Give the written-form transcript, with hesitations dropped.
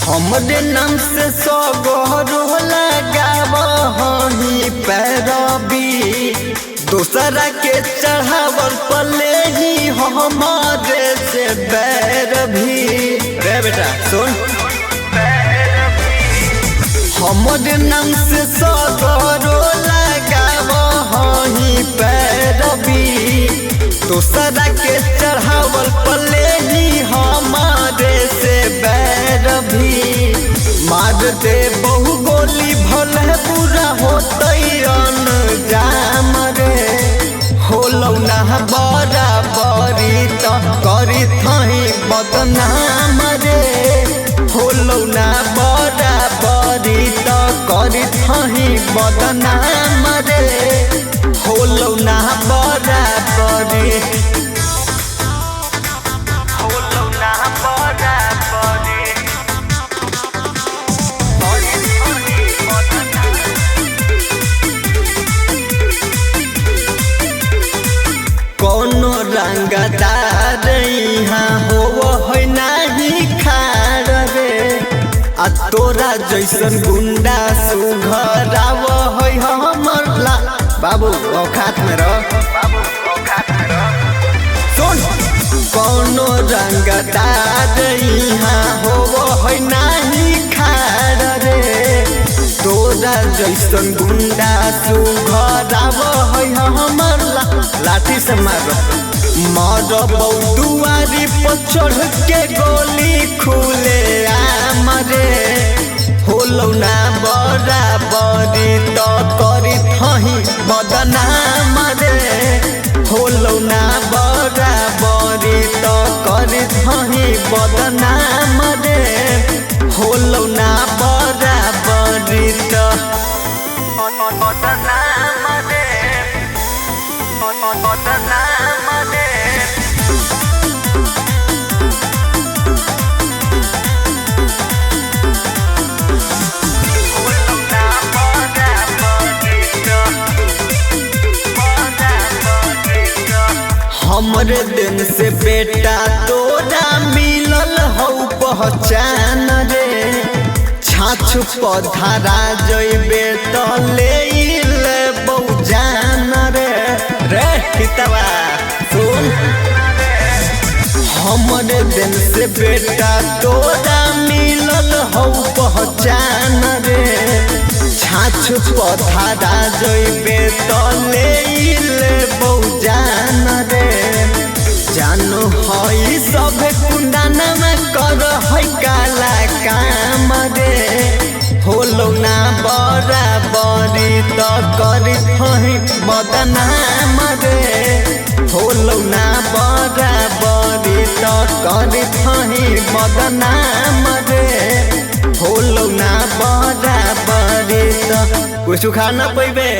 हमरे नाम से सगरो लगाव हही पैरवी दूसरा के चढ़ावल पले ही हमारे से बैर भी रे बेटा सुन हमरे नाम से सगरो लगाव हही पैरवी दूसरा के चढ़ावल पले ही हमारे से बैर भी मार दे बहु गोली भले बुरा होतन जाम रे होलौ ना बराबरी तो करी थही बदनाम रे होलौ ना बराबरी तो करी थही बदनाम रे होलौ ना बराबरी कोनो रंगदार यहाँ हो नहीं खाड़ रे आ तोरा जैसन गुंडा सुघराव है हमर ला बाबू औकात में रह सुन कोनो रंगदार यहाँ हो नहीं खाड़ रे तोरा जैसन गुंडा सुघराव है हमर लाठी से मार दुआरी पर चढ़ के गोली खुले आमरे होलौ ना बराबरी तो करी थही बदनाम रे होलौ ना बराबरी तो करी थही बदनाम रे होलौ ना बराबरी तो हमरे दिन से बेटा तोरा मिलल हो पहचान रे छाछ पधरा जइबे तो ले बहुजान रे रे कितवा सुन हमरे दिन से बेटा तोरा मिलल हो पहचान रे छाछ पधरा जइबे तो ले बहुजान रे जानो हई सब कुंडना में कर है काला काम रे होलौ ना बराबरी तो करी थही बदनाम रे होलौ ना बराबरी तो करी थही बदनाम रे होलौ ना बराबरी तो कुछ खा न पैबे।